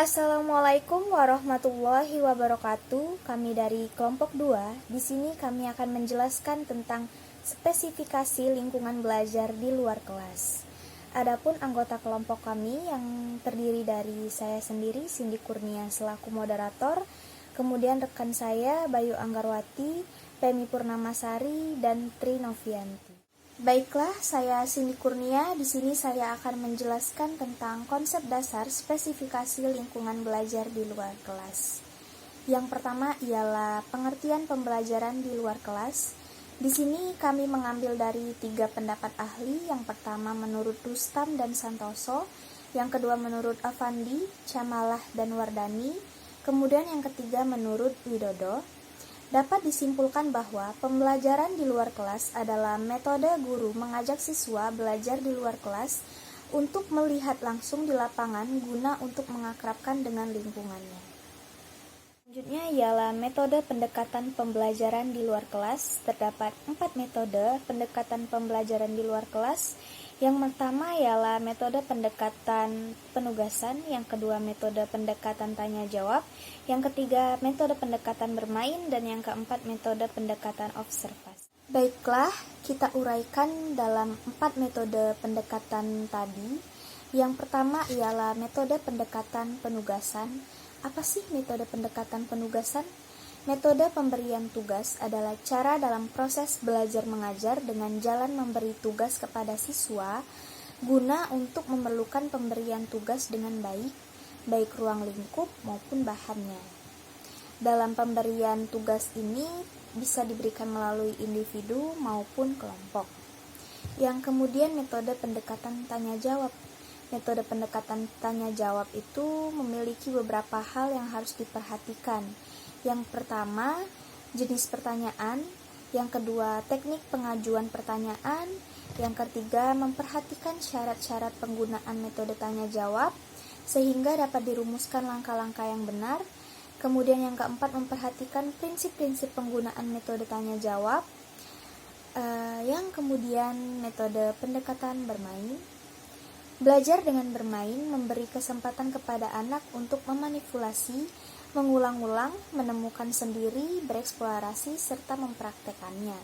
Assalamualaikum warahmatullahi wabarakatuh. Kami dari kelompok 2. Di sini kami akan menjelaskan tentang spesifikasi lingkungan belajar di luar kelas. Adapun anggota kelompok kami yang terdiri dari saya sendiri, Cindy Kurnia selaku moderator, kemudian rekan saya Bayu Anggarwati, Pemi Purnamasari, dan Tri Novianti. Baiklah, saya Cindy Kurnia. Di sini saya akan menjelaskan tentang konsep dasar spesifikasi lingkungan belajar di luar kelas. Yang pertama ialah pengertian pembelajaran di luar kelas. Di sini kami mengambil dari 3 pendapat ahli. Yang pertama menurut Rustam dan Santoso, yang kedua menurut Avandi, Camalah, dan Wardani, kemudian yang ketiga menurut Widodo. Dapat disimpulkan bahwa pembelajaran di luar kelas adalah metode guru mengajak siswa belajar di luar kelas untuk melihat langsung di lapangan guna untuk mengakrabkan dengan lingkungannya. Selanjutnya ialah metode pendekatan pembelajaran di luar kelas. Terdapat 4 metode pendekatan pembelajaran di luar kelas. Yang pertama ialah metode pendekatan penugasan, yang kedua metode pendekatan tanya jawab, yang ketiga metode pendekatan bermain, dan yang keempat metode pendekatan observasi. Baiklah, kita uraikan dalam 4 metode pendekatan tadi. Yang pertama ialah metode pendekatan penugasan. Apa sih metode pendekatan penugasan? Metode pemberian tugas adalah cara dalam proses belajar mengajar dengan jalan memberi tugas kepada siswa guna untuk memerlukan pemberian tugas dengan baik ruang lingkup maupun bahannya. Dalam pemberian tugas ini bisa diberikan melalui individu maupun kelompok. Yang kemudian metode pendekatan tanya jawab. Metode pendekatan tanya jawab itu memiliki beberapa hal yang harus diperhatikan. Yang pertama, jenis pertanyaan. Yang kedua, teknik pengajuan pertanyaan. Yang ketiga, memperhatikan syarat-syarat penggunaan metode tanya jawab sehingga dapat dirumuskan langkah-langkah yang benar. Kemudian yang keempat, memperhatikan prinsip-prinsip penggunaan metode tanya jawab. Yang kemudian metode pendekatan bermain. Belajar dengan bermain memberi kesempatan kepada anak untuk memanipulasi, mengulang-ulang, menemukan sendiri, bereksplorasi, serta mempraktekannya.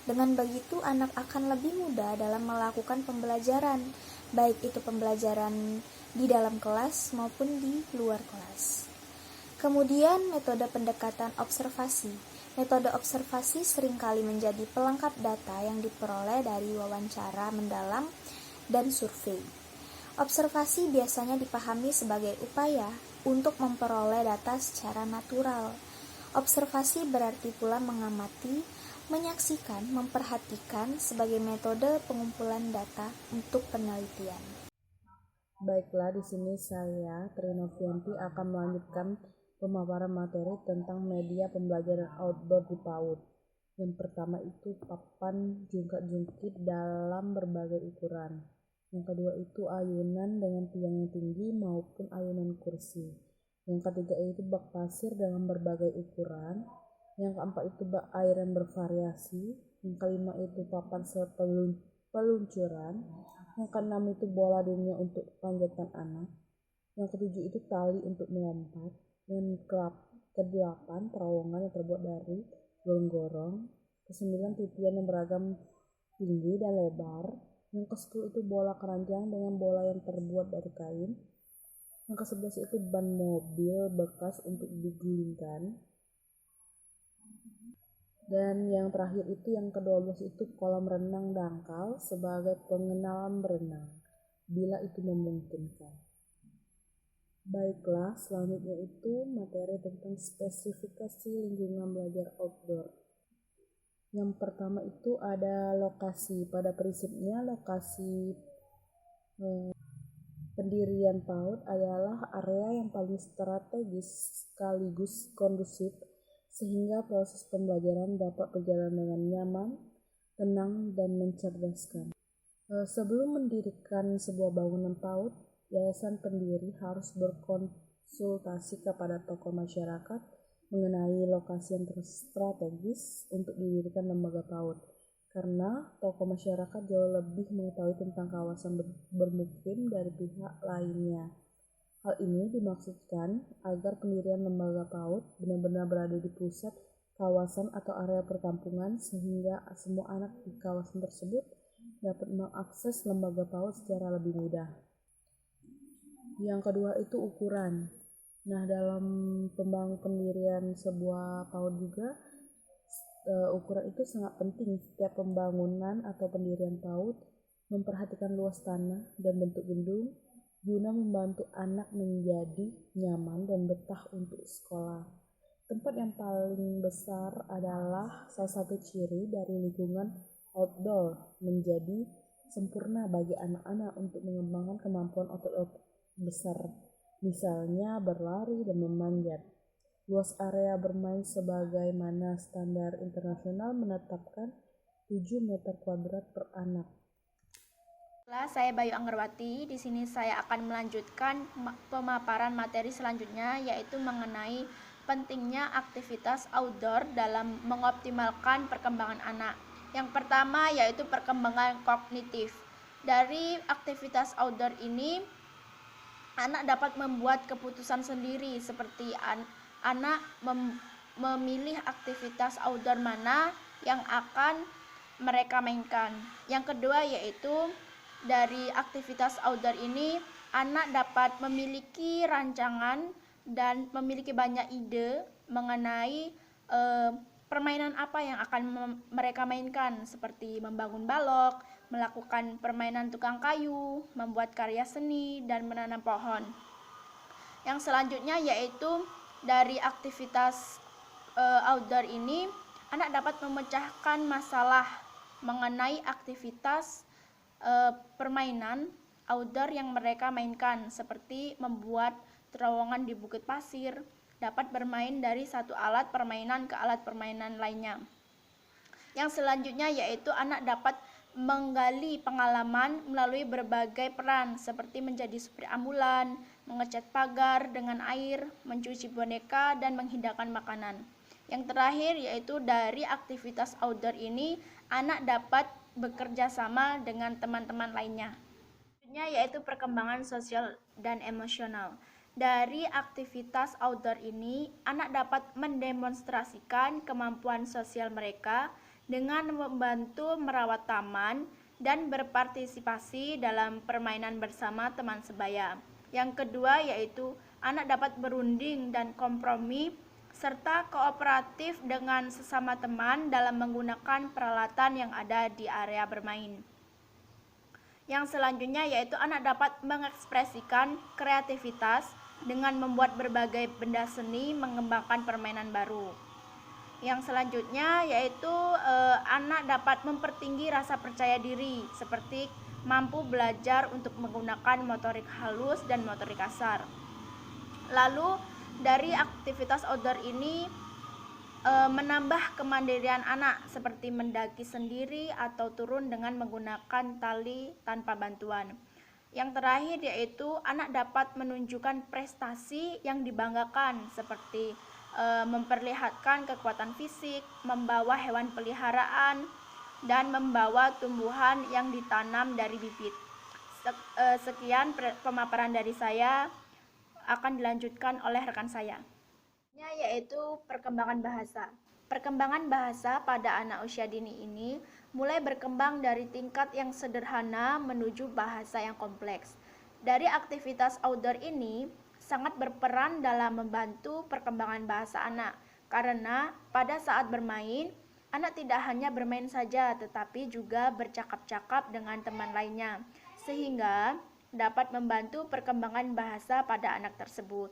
Dengan begitu, anak akan lebih mudah dalam melakukan pembelajaran, baik itu pembelajaran di dalam kelas maupun di luar kelas. Kemudian, metode pendekatan observasi. Metode observasi seringkali menjadi pelengkap data yang diperoleh dari wawancara mendalam dan survei. Observasi biasanya dipahami sebagai upaya untuk memperoleh data secara natural. Observasi berarti pula mengamati, menyaksikan, memperhatikan sebagai metode pengumpulan data untuk penelitian. Baiklah, di sini saya, Tri Novianti, akan melanjutkan pemaparan materi tentang media pembelajaran outdoor di PAUD. Yang pertama itu papan jungkat-jungkit dalam berbagai ukuran. Yang kedua itu ayunan dengan tiang yang tinggi maupun ayunan kursi. Yang ketiga itu bak pasir dalam berbagai ukuran. Yang keempat itu bak air yang bervariasi. Yang kelima itu papan peluncuran. Yang keenam itu bola dunia untuk panjatan anak. Yang ketujuh itu tali untuk melompat. Yang kedelapan terowongan yang terbuat dari gorong-gorong. Kesembilan titian yang beragam tinggi dan lebar. Yang ke-10 itu bola keranjang dengan bola yang terbuat dari kain. Yang ke-11 itu ban mobil bekas untuk digulingkan. Dan yang terakhir itu yang ke-12 itu kolam renang dangkal sebagai pengenalan berenang, bila itu memungkinkan. Baiklah, selanjutnya itu materi tentang spesifikasi lingkungan belajar outdoor. Yang pertama itu ada lokasi. Pada prinsipnya lokasi pendirian PAUD adalah area yang paling strategis sekaligus kondusif sehingga proses pembelajaran dapat berjalan dengan nyaman, tenang, dan mencerdaskan. Sebelum mendirikan sebuah bangunan PAUD, yayasan pendiri harus berkonsultasi kepada tokoh masyarakat mengenai lokasi yang strategis untuk didirikan lembaga PAUD, karena tokoh masyarakat jauh lebih mengetahui tentang kawasan bermukim dari pihak lainnya. Hal ini dimaksudkan agar pendirian lembaga PAUD benar-benar berada di pusat kawasan atau area perkampungan sehingga semua anak di kawasan tersebut dapat mengakses lembaga PAUD secara lebih mudah. Yang kedua itu ukuran. Nah, dalam pendirian sebuah PAUD juga ukuran itu sangat penting. Setiap pembangunan atau pendirian PAUD memperhatikan luas tanah dan bentuk gedung guna membantu anak menjadi nyaman dan betah untuk sekolah. Tempat yang paling besar adalah salah satu ciri dari lingkungan outdoor menjadi sempurna bagi anak-anak untuk mengembangkan kemampuan otot-otot besar, misalnya berlari dan memanjat. Luas area bermain sebagaimana standar internasional menetapkan 7 meter kuadrat per anak. Saya Bayu Anggerwati. Di sini saya akan melanjutkan pemaparan materi selanjutnya, yaitu mengenai pentingnya aktivitas outdoor dalam mengoptimalkan perkembangan anak. Yang pertama yaitu perkembangan kognitif. Dari aktivitas outdoor ini, anak dapat membuat keputusan sendiri, seperti anak memilih aktivitas outdoor mana yang akan mereka mainkan. Yang kedua yaitu dari aktivitas outdoor ini, anak dapat memiliki rancangan dan memiliki banyak ide mengenai permainan apa yang akan mereka mainkan, seperti membangun balok, melakukan permainan tukang kayu, membuat karya seni, dan menanam pohon. Yang selanjutnya yaitu dari aktivitas outdoor ini, anak dapat memecahkan masalah mengenai aktivitas permainan outdoor yang mereka mainkan, seperti membuat terowongan di bukit pasir, dapat bermain dari satu alat permainan ke alat permainan lainnya. Yang selanjutnya yaitu anak dapat menggali pengalaman melalui berbagai peran, seperti menjadi supir ambulan, mengecat pagar dengan air, mencuci boneka, dan menghidangkan makanan. Yang terakhir yaitu dari aktivitas outdoor ini, anak dapat bekerja sama dengan teman-teman lainnya. Selanjutnya yaitu perkembangan sosial dan emosional. Dari aktivitas outdoor ini, anak dapat mendemonstrasikan kemampuan sosial mereka dengan membantu merawat taman dan berpartisipasi dalam permainan bersama teman sebaya. Yang kedua yaitu anak dapat berunding dan kompromi serta kooperatif dengan sesama teman dalam menggunakan peralatan yang ada di area bermain. Yang selanjutnya yaitu anak dapat mengekspresikan kreativitas dengan membuat berbagai benda seni, mengembangkan permainan baru. Yang selanjutnya yaitu anak dapat mempertinggi rasa percaya diri, seperti mampu belajar untuk menggunakan motorik halus dan motorik kasar. Lalu dari aktivitas outdoor ini menambah kemandirian anak, seperti mendaki sendiri atau turun dengan menggunakan tali tanpa bantuan. Yang terakhir yaitu anak dapat menunjukkan prestasi yang dibanggakan, seperti memperlihatkan kekuatan fisik, membawa hewan peliharaan, dan membawa tumbuhan yang ditanam dari bibit. Sekian pemaparan dari saya, akan dilanjutkan oleh rekan saya, yaitu perkembangan bahasa. Perkembangan bahasa pada anak usia dini ini mulai berkembang dari tingkat yang sederhana menuju bahasa yang kompleks. Dari aktivitas outdoor ini sangat berperan dalam membantu perkembangan bahasa anak, karena pada saat bermain, anak tidak hanya bermain saja, tetapi juga bercakap-cakap dengan teman lainnya, sehingga dapat membantu perkembangan bahasa pada anak tersebut.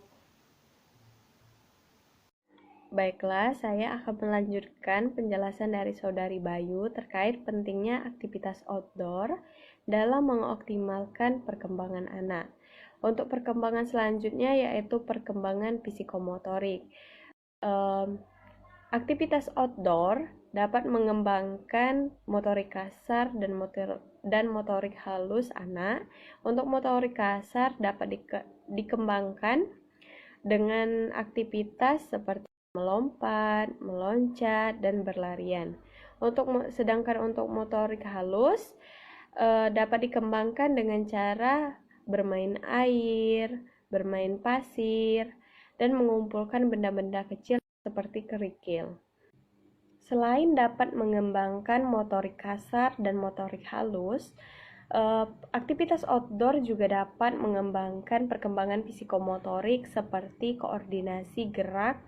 Baiklah, saya akan melanjutkan penjelasan dari Saudari Bayu terkait pentingnya aktivitas outdoor dalam mengoptimalkan perkembangan anak. Untuk perkembangan selanjutnya yaitu perkembangan psikomotorik. Aktivitas outdoor dapat mengembangkan motorik kasar dan motorik halus anak. Untuk motorik kasar dapat dikembangkan dengan aktivitas seperti melompat, meloncat, dan berlarian. Sedangkan untuk motorik halus dapat dikembangkan dengan cara bermain air, bermain pasir, dan mengumpulkan benda-benda kecil seperti kerikil. Selain dapat mengembangkan motorik kasar dan motorik halus, aktivitas outdoor juga dapat mengembangkan perkembangan psikomotorik seperti koordinasi gerak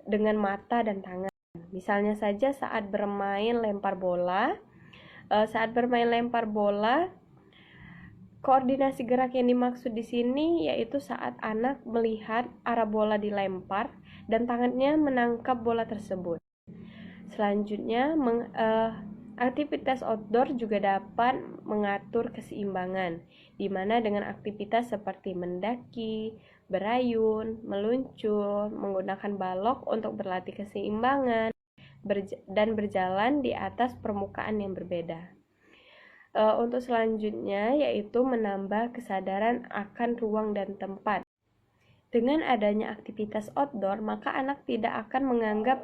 dengan mata dan tangan. Misalnya saja saat bermain lempar bola, koordinasi gerak yang dimaksud di sini yaitu saat anak melihat arah bola dilempar dan tangannya menangkap bola tersebut. Selanjutnya, aktivitas outdoor juga dapat mengatur keseimbangan, di mana dengan aktivitas seperti mendaki, berayun, meluncur, menggunakan balok untuk berlatih keseimbangan, dan berjalan di atas permukaan yang berbeda. Untuk selanjutnya, yaitu menambah kesadaran akan ruang dan tempat. Dengan adanya aktivitas outdoor, maka anak tidak akan menganggap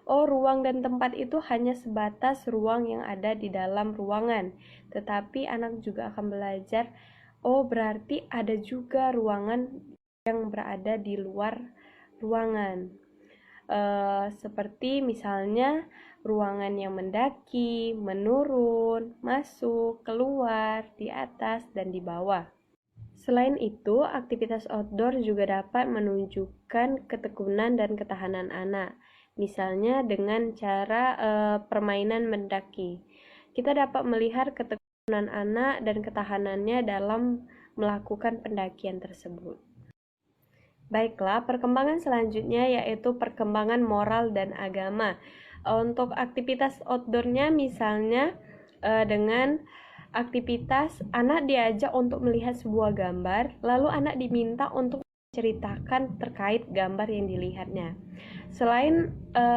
ruang dan tempat itu hanya sebatas ruang yang ada di dalam ruangan, tetapi anak juga akan belajar, berarti ada juga ruangan yang berada di luar ruangan. Seperti misalnya ruangan yang mendaki, menurun, masuk, keluar, di atas, dan di bawah. Selain itu, aktivitas outdoor juga dapat menunjukkan ketekunan dan ketahanan anak. Misalnya dengan cara permainan mendaki. Kita dapat melihat ketekunan anak dan ketahanannya dalam melakukan pendakian tersebut. Baiklah, perkembangan selanjutnya yaitu perkembangan moral dan agama. Untuk aktivitas outdoornya misalnya dengan aktivitas anak diajak untuk melihat sebuah gambar, lalu anak diminta untuk menceritakan terkait gambar yang dilihatnya. Selain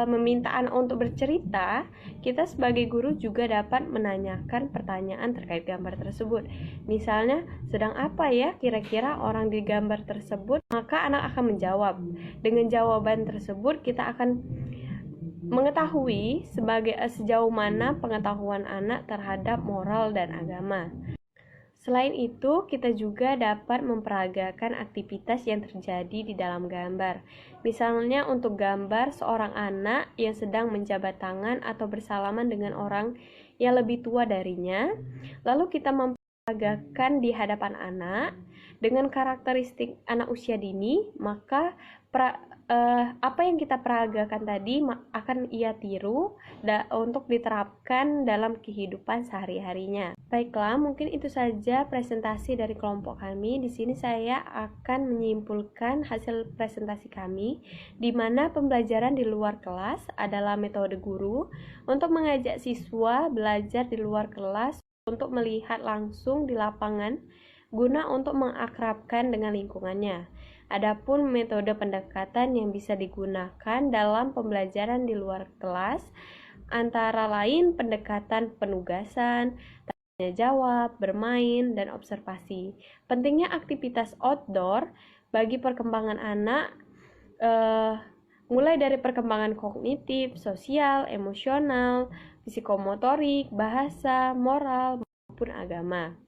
meminta anak untuk bercerita, kita sebagai guru juga dapat menanyakan pertanyaan terkait gambar tersebut. Misalnya, sedang apa ya kira-kira orang di gambar tersebut? Maka anak akan menjawab. Dengan jawaban tersebut, kita akan mengetahui sejauh mana pengetahuan anak terhadap moral dan agama. Selain itu, kita juga dapat memperagakan aktivitas yang terjadi di dalam gambar. Misalnya untuk gambar seorang anak yang sedang menjabat tangan atau bersalaman dengan orang yang lebih tua darinya, lalu kita memperagakan di hadapan anak dengan karakteristik anak usia dini, maka apa yang kita peragakan tadi akan ia tiru untuk diterapkan dalam kehidupan sehari-harinya. Baiklah, mungkin itu saja presentasi dari kelompok kami. Di sini saya akan menyimpulkan hasil presentasi kami, di mana pembelajaran di luar kelas adalah metode guru untuk mengajak siswa belajar di luar kelas untuk melihat langsung di lapangan guna untuk mengakrabkan dengan lingkungannya. Adapun metode pendekatan yang bisa digunakan dalam pembelajaran di luar kelas antara lain pendekatan penugasan, tanya jawab, bermain, dan observasi. Pentingnya aktivitas outdoor bagi perkembangan anak mulai dari perkembangan kognitif, sosial, emosional, psikomotorik, bahasa, moral, maupun agama.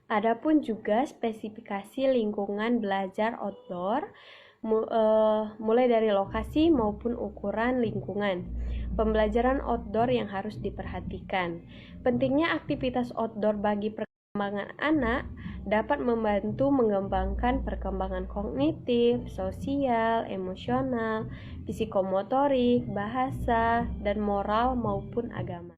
Adapun juga spesifikasi lingkungan belajar outdoor, mulai dari lokasi maupun ukuran lingkungan. Pembelajaran outdoor yang harus diperhatikan. Pentingnya aktivitas outdoor bagi perkembangan anak dapat membantu mengembangkan perkembangan kognitif, sosial, emosional, psikomotorik, bahasa, dan moral maupun agama.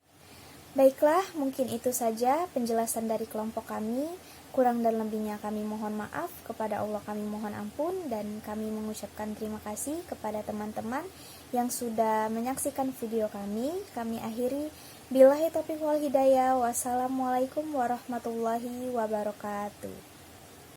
Baiklah, mungkin itu saja penjelasan dari kelompok kami. Kurang dan lebihnya kami mohon maaf, kepada Allah kami mohon ampun, dan kami mengucapkan terima kasih kepada teman-teman yang sudah menyaksikan video kami. Kami akhiri, billahi taufiq wal hidayah. Wassalamualaikum warahmatullahi wabarakatuh.